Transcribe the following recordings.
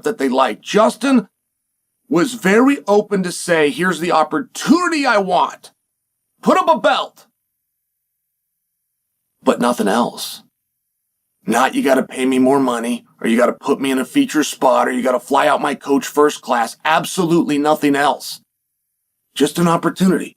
that they liked. Justin was very open to say, here's the opportunity I want. Put up a belt. But nothing else. Not you got to pay me more money, or you got to put me in a feature spot, or you got to fly out my coach first class. Absolutely nothing else. Just an opportunity.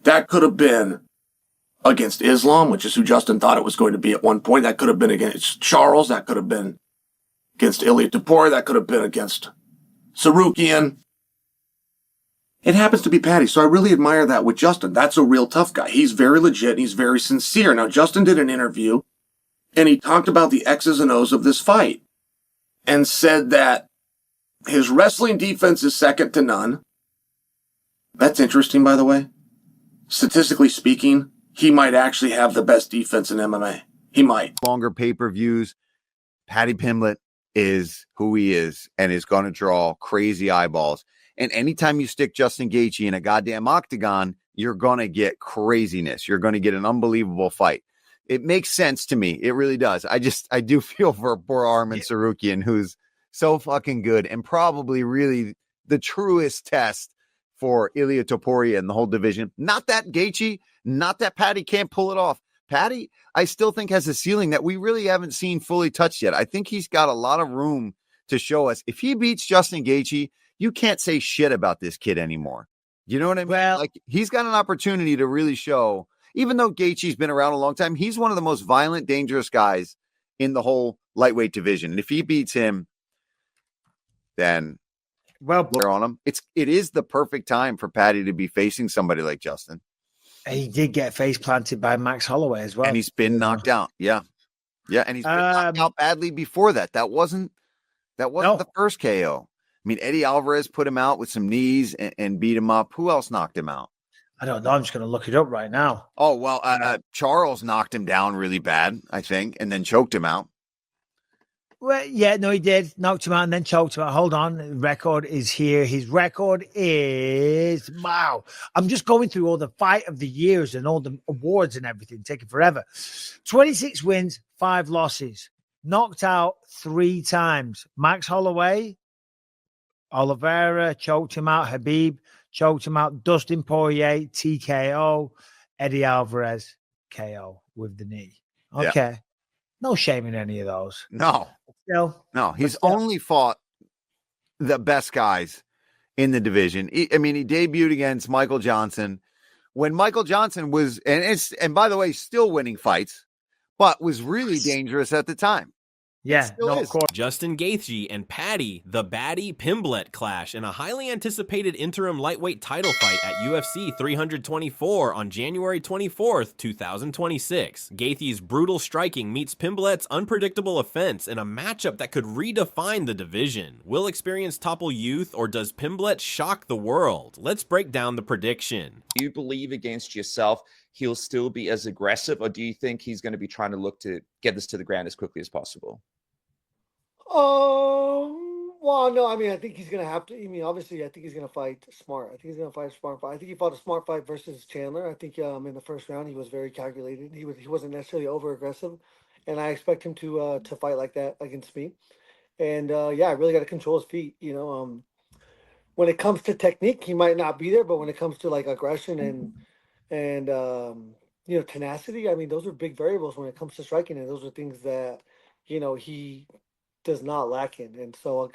That could have been against Islam, which is who Justin thought it was going to be at one point. That could have been against Charles. That could have been against Ilia Topuria. That could have been against Sarukian. It happens to be Paddy, so I really admire that with Justin. That's a real tough guy. He's very legit and he's very sincere. Now, Justin did an interview, and he talked about the X's and O's of this fight and said that his wrestling defense is second to none. That's interesting, by the way. Statistically speaking, he might actually have the best defense in MMA. He might. Longer pay-per-views. Paddy Pimblett is who he is and is going to draw crazy eyeballs. And anytime you stick Justin Gaethje in a goddamn octagon, you're going to get craziness. You're going to get an unbelievable fight. It makes sense to me. It really does. I do feel for poor Arman Sarukian, who's so fucking good and probably really the truest test for Ilia Topuria and the whole division. Not that Gaethje, not that Paddy can't pull it off. Paddy, I still think has a ceiling that we really haven't seen fully touched yet. I think he's got a lot of room to show us. If he beats Justin Gaethje, you can't say shit about this kid anymore. You know what I mean? Well, like, he's got an opportunity to really show, even though Gaethje's been around a long time, he's one of the most violent, dangerous guys in the whole lightweight division. And if he beats him, then they're on him. It is the perfect time for Paddy to be facing somebody like Justin. He did get face planted by Max Holloway as well. And he's been knocked out. Yeah. Yeah. And he's been knocked out badly before that. That wasn't the first KO. I mean, Eddie Alvarez put him out with some knees and beat him up. Who else knocked him out? I don't know. I'm just going to look it up right now. Oh, well, Charles knocked him down really bad, I think, and then choked him out. Well, yeah, no, he did. Knocked him out and then choked him out. Hold on. The record is here. His record is, wow. I'm just going through all the fight of the years and all the awards and everything. Taking forever. 26 wins, 5 losses. Knocked out 3 times. Max Holloway, Oliveira, choked him out. Habib, choked him out. Dustin Poirier, TKO. Eddie Alvarez, KO with the knee. Okay. Yeah. No shame in any of those. No. No, he's only fought the best guys in the division. He debuted against Michael Johnson when Michael Johnson was, and by the way, still winning fights, but was really dangerous at the time. Yeah, of course. Justin Gaethje and Paddy Pimblett clash in a highly anticipated interim lightweight title fight at UFC 324 on January 24th, 2026. Gaethje's brutal striking meets Pimblett's unpredictable offense in a matchup that could redefine the division. Will experience topple youth, or does Pimblett shock the world? Let's break down the prediction. Do you believe against yourself he'll still be as aggressive, or do you think he's going to be trying to look to get this to the ground as quickly as possible? Well, no, I mean, I think he's going to have to. I mean, obviously, I think he's going to fight smart. I think he's going to fight a smart fight. I think he fought a smart fight versus Chandler. I think in the first round, he was very calculated. He wasn't necessarily over aggressive, and I expect him to fight like that against me. And I really got to control his feet. When it comes to technique, he might not be there, but when it comes to like aggression and tenacity, I mean, those are big variables when it comes to striking, and those are things that he does not lack in. And so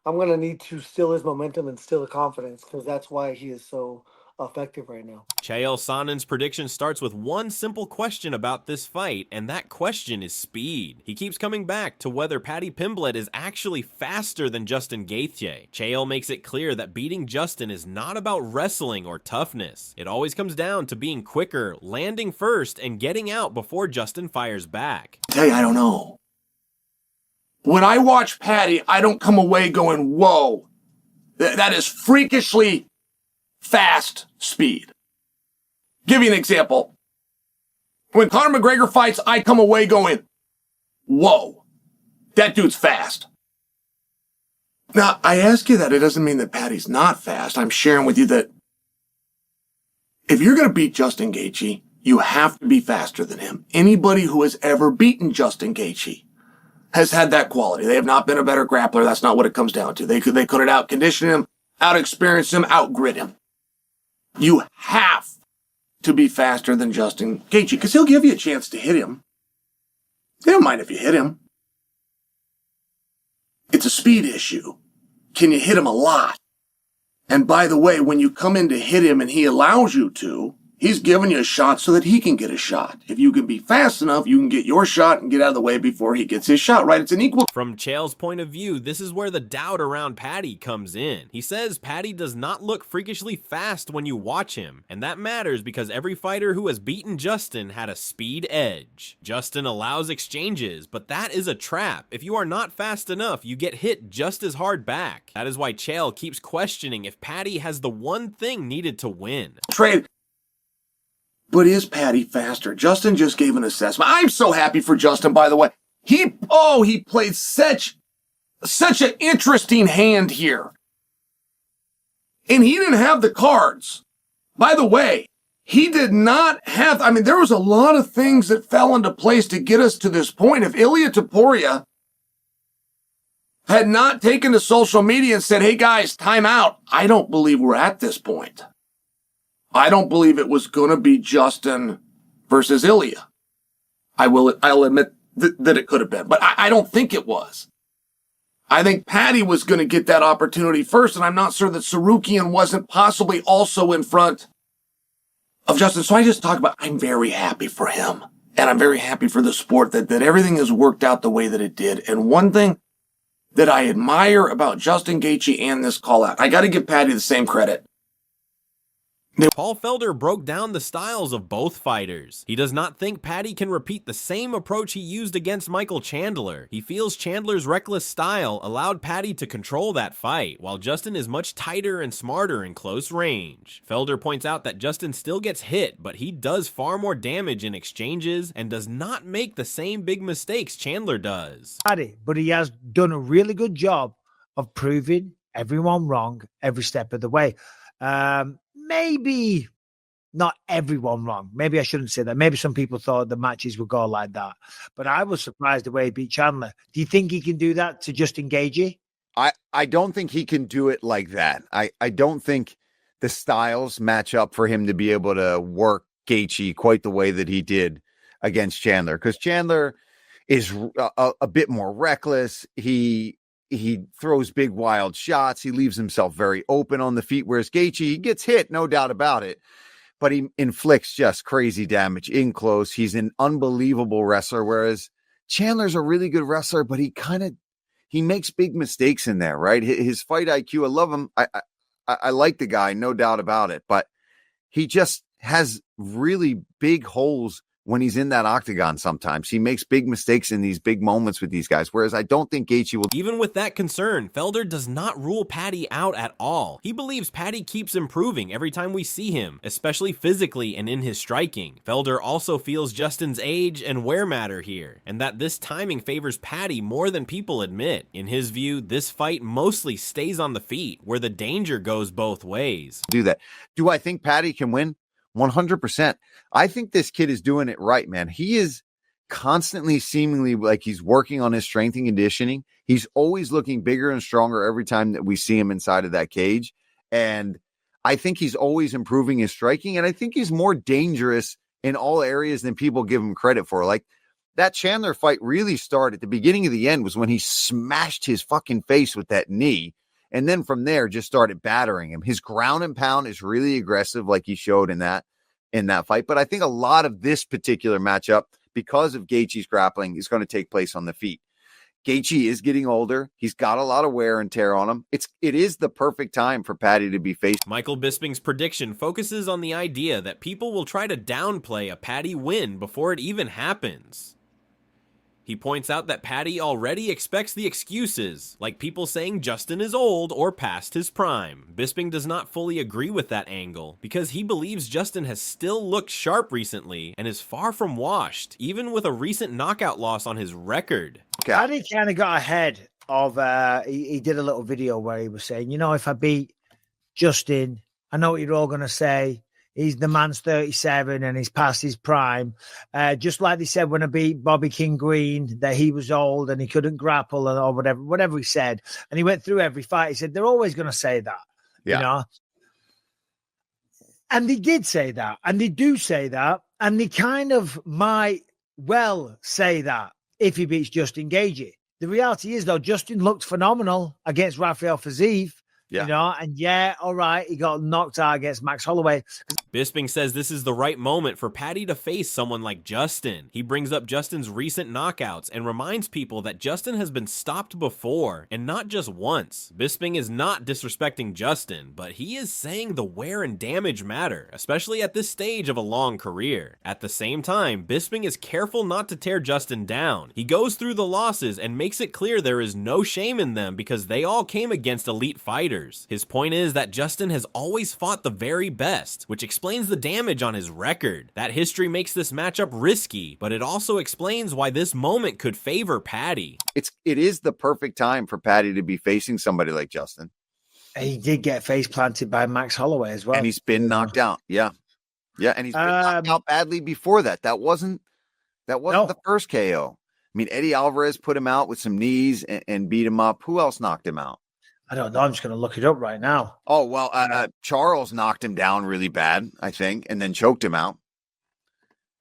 I'm going to need to still his momentum and still the confidence, because that's why he is so effective right now. Chael Sonnen's prediction starts with one simple question about this fight, and that question is speed. He keeps coming back to whether Paddy Pimblett is actually faster than Justin Gaethje. Chael makes it clear that beating Justin is not about wrestling or toughness. It always comes down to being quicker, landing first, and getting out before Justin fires back. I don't know. When I watch Paddy, I don't come away going, whoa, that is freakishly fast speed. Give you an example. When Conor McGregor fights, I come away going, whoa, that dude's fast. Now, I ask you that, it doesn't mean that Paddy's not fast. I'm sharing with you that if you're going to beat Justin Gaethje, you have to be faster than him. Anybody who has ever beaten Justin Gaethje has had that quality. They have not been a better grappler. That's not what it comes down to. They could have out-condition him, out-experience him, out-grit him. You have to be faster than Justin Gaethje because he'll give you a chance to hit him. They don't mind if you hit him. It's a speed issue. Can you hit him a lot? And by the way, when you come in to hit him and he allows you to, he's giving you a shot so that he can get a shot. If you can be fast enough, you can get your shot and get out of the way before he gets his shot, right? It's an equal. From Chael's point of view, this is where the doubt around Paddy comes in. He says Paddy does not look freakishly fast when you watch him, and that matters because every fighter who has beaten Justin had a speed edge. Justin allows exchanges, but that is a trap. If you are not fast enough, you get hit just as hard back. That is why Chael keeps questioning if Paddy has the one thing needed to win. Trade. But is Paddy faster? Justin just gave an assessment. I'm so happy for Justin, by the way. He played such an interesting hand here. And he didn't have the cards. By the way, he did not have, there was a lot of things that fell into place to get us to this point. If Ilia Topuria had not taken to social media and said, hey guys, time out, I don't believe we're at this point. I don't believe it was going to be Justin versus Ilia. I'll admit that it could have been, but I don't think it was. I think Paddy was going to get that opportunity first, and I'm not sure that Sarukian wasn't possibly also in front of Justin. So I just talk about, I'm very happy for him, and I'm very happy for the sport that everything has worked out the way that it did. And one thing that I admire about Justin Gaethje and this call out, I got to give Paddy the same credit. Paul Felder broke down the styles of both fighters. He does not think Paddy can repeat the same approach he used against Michael Chandler. He feels Chandler's reckless style allowed Paddy to control that fight, while Justin is much tighter and smarter in close range. Felder points out that Justin still gets hit, but he does far more damage in exchanges and does not make the same big mistakes Chandler does. Paddy, but he has done a really good job of proving everyone wrong every step of the way. Maybe not everyone wrong. Maybe I shouldn't say that. Maybe some people thought the matches would go like that. But I was surprised the way he beat Chandler. Do you think he can do that to Justin Gaethje? I don't think he can do it like that. I don't think the styles match up for him to be able to work Gaethje quite the way that he did against Chandler. Because Chandler is a bit more reckless. He throws big, wild shots. He leaves himself very open on the feet, whereas Gaethje, he gets hit, no doubt about it, but he inflicts just crazy damage in close. He's an unbelievable wrestler, whereas Chandler's a really good wrestler, but he makes big mistakes in there, right? His fight IQ, I love him. I like the guy, no doubt about it, but he just has really big holes when he's in that octagon. Sometimes he makes big mistakes in these big moments with these guys, whereas I don't think Gaethje will. Even with that concern, Felder does not rule Paddy out at all. He believes Paddy keeps improving every time we see him, especially physically and in his striking. Felder also feels Justin's age and wear matter here, and that this timing favors Paddy more than people admit. In his view, this fight mostly stays on the feet, where the danger goes both ways. Do that. Do I think Paddy can win? 100%. I think this kid is doing it right, man. He is constantly seemingly like he's working on his strength and conditioning. He's always looking bigger and stronger every time that we see him inside of that cage. And I think he's always improving his striking. And I think he's more dangerous in all areas than people give him credit for. Like that Chandler fight really started, the beginning of the end was when he smashed his fucking face with that knee. And then from there, just started battering him. His ground and pound is really aggressive, like he showed in that fight. But I think a lot of this particular matchup, because of Gaethje's grappling, is going to take place on the feet. Gaethje is getting older. He's got a lot of wear and tear on him. It is the perfect time for Paddy to be faced. Michael Bisping's prediction focuses on the idea that people will try to downplay a Paddy win before it even happens. He points out that Paddy already expects the excuses, like people saying Justin is old or past his prime. Bisping does not fully agree with that angle, because he believes Justin has still looked sharp recently and is far from washed, even with a recent knockout loss on his record. Okay. Paddy kind of got ahead of, he did a little video where he was saying, if I beat Justin, I know what you're all going to say. He's the man's 37 and he's past his prime. Just like they said when I beat Bobby King Green that he was old and he couldn't grapple or whatever he said. And he went through every fight. He said they're always going to say that, Yeah. you know. And they did say that, and they do say that, and they kind of might well say that if he beats Justin Gaethje. The reality is, though, Justin looked phenomenal against Rafael Fiziev. Yeah. You know, and yeah, all right, he got knocked out against Max Holloway. Bisping says this is the right moment for Paddy to face someone like Justin. He brings up Justin's recent knockouts and reminds people that Justin has been stopped before, and not just once. Bisping is not disrespecting Justin, but he is saying the wear and damage matter, especially at this stage of a long career. At the same time, Bisping is careful not to tear Justin down. He goes through the losses and makes it clear there is no shame in them because they all came against elite fighters. His point is that Justin has always fought the very best, which explains the damage on his record. That history makes this matchup risky, but it also explains why this moment could favor Paddy. It is the perfect time for Paddy to be facing somebody like Justin. He did get face planted by Max Holloway as well. And he's been knocked out. Yeah. Yeah. And he's been knocked out badly before that. That wasn't the first KO. I mean, Eddie Alvarez put him out with some knees and beat him up. Who else knocked him out? I don't know. I'm just going to look it up right now. Oh, well, Charles knocked him down really bad, I think, and then choked him out.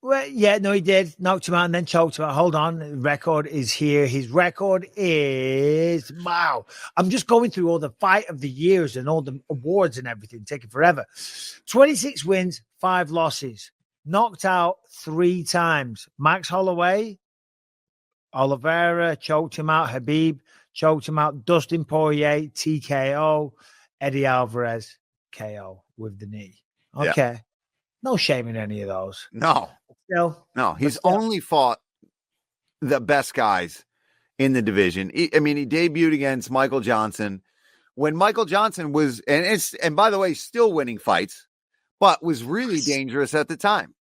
Well, yeah, no, he did. Knocked him out and then choked him out. Hold on. The record is here. His record is, wow. I'm just going through all the fight of the years and all the awards and everything. Taking forever. 26 wins, 5 losses. Knocked out 3 times. Max Holloway, Oliveira, choked him out. Habib, choked him out. Dustin Poirier, TKO. Eddie Alvarez, KO with the knee. Okay. Yeah. No shame in any of those. No. No, he's only fought the best guys in the division. He debuted against Michael Johnson when Michael Johnson was, and by the way, still winning fights, but was really dangerous at the time.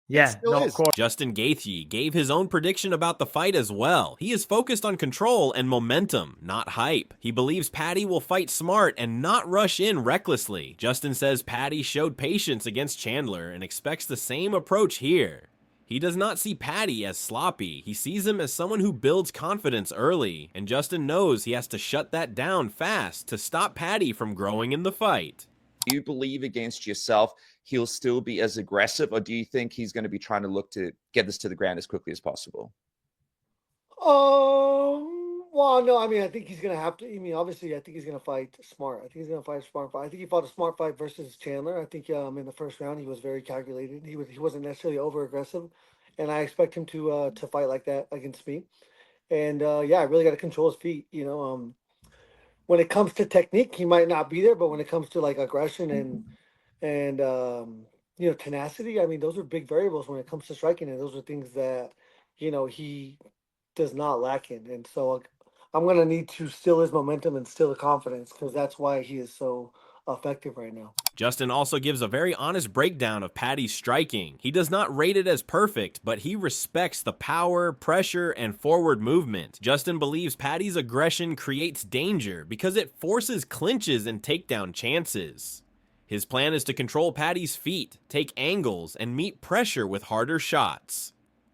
Yeah, no, of course. Justin Gaethje gave his own prediction about the fight as well. He is focused on control and momentum, not hype. He believes Paddy will fight smart and not rush in recklessly. Justin says Paddy showed patience against Chandler and expects the same approach here. He does not see Paddy as sloppy. He sees him as someone who builds confidence early, and Justin knows he has to shut that down fast to stop Paddy from growing in the fight. Do you believe against yourself he'll still be as aggressive, or do you think he's going to be trying to look to get this to the ground as quickly as possible? Well, no, I think he's going to have to. Obviously, I think he's going to fight smart. I think he's going to fight a smart fight. I think he fought a smart fight versus Chandler. I think in the first round he was very calculated. He wasn't necessarily over aggressive, and I expect him to fight like that against me. And I really got to control his feet. When it comes to technique, he might not be there, but when it comes to like aggression and tenacity, those are big variables when it comes to striking, and those are things that he does not lack in. And so I'm going to need to still his momentum and still the confidence, because that's why he is so effective right now. Justin also gives a very honest breakdown of Paddy's striking. He does not rate it as perfect, but he respects the power, pressure, and forward movement. Justin believes Paddy's aggression creates danger because it forces clinches and takedown chances. His plan is to control Paddy's feet, take angles, and meet pressure with harder shots.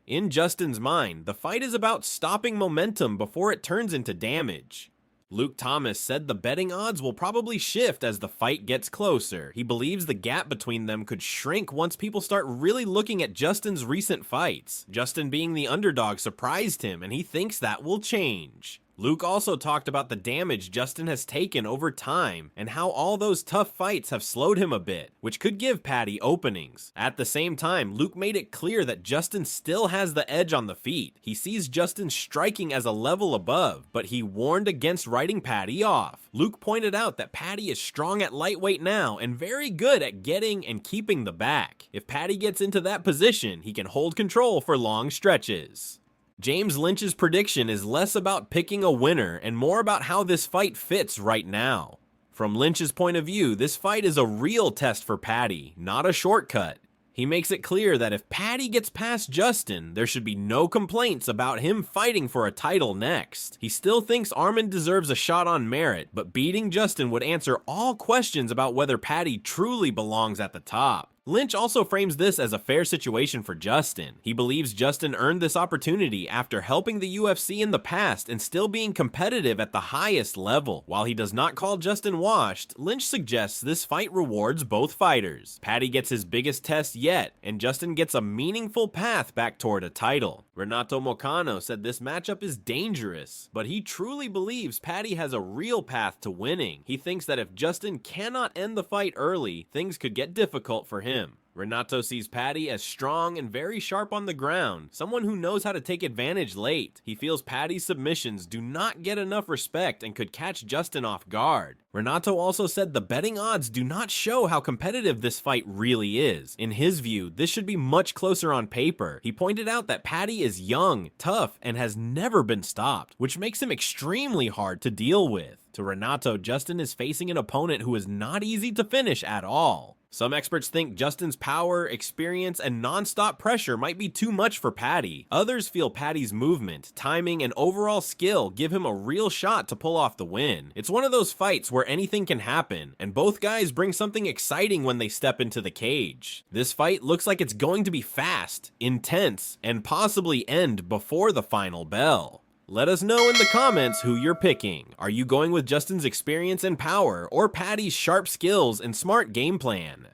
In Justin's mind, the fight is about stopping momentum before it turns into damage. Luke Thomas said the betting odds will probably shift as the fight gets closer. He believes the gap between them could shrink once people start really looking at Justin's recent fights. Justin being the underdog surprised him, and he thinks that will change. Luke also talked about the damage Justin has taken over time and how all those tough fights have slowed him a bit, which could give Paddy openings. At the same time, Luke made it clear that Justin still has the edge on the feet. He sees Justin striking as a level above, but he warned against writing Paddy off. Luke pointed out that Paddy is strong at lightweight now and very good at getting and keeping the back. If Paddy gets into that position, he can hold control for long stretches. James Lynch's prediction is less about picking a winner and more about how this fight fits right now. From Lynch's point of view, this fight is a real test for Paddy, not a shortcut. He makes it clear that if Paddy gets past Justin, there should be no complaints about him fighting for a title next. He still thinks Arman deserves a shot on merit, but beating Justin would answer all questions about whether Paddy truly belongs at the top. Lynch also frames this as a fair situation for Justin. He believes Justin earned this opportunity after helping the UFC in the past and still being competitive at the highest level. While he does not call Justin washed, Lynch suggests this fight rewards both fighters. Paddy gets his biggest test yet, and Justin gets a meaningful path back toward a title. Renato Moicano said this matchup is dangerous, but he truly believes Paddy has a real path to winning. He thinks that if Justin cannot end the fight early, things could get difficult for him. Renato sees Paddy as strong and very sharp on the ground, someone who knows how to take advantage late. He feels Paddy's submissions do not get enough respect and could catch Justin off guard. Renato also said the betting odds do not show how competitive this fight really is. In his view, this should be much closer on paper. He pointed out that Paddy is young, tough, and has never been stopped, which makes him extremely hard to deal with. To Renato, Justin is facing an opponent who is not easy to finish at all. Some experts think Justin's power, experience, and non-stop pressure might be too much for Paddy. Others feel Paddy's movement, timing, and overall skill give him a real shot to pull off the win. It's one of those fights where anything can happen, and both guys bring something exciting when they step into the cage. This fight looks like it's going to be fast, intense, and possibly end before the final bell. Let us know in the comments who you're picking. Are you going with Justin's experience and power, or Paddy's sharp skills and smart game plan?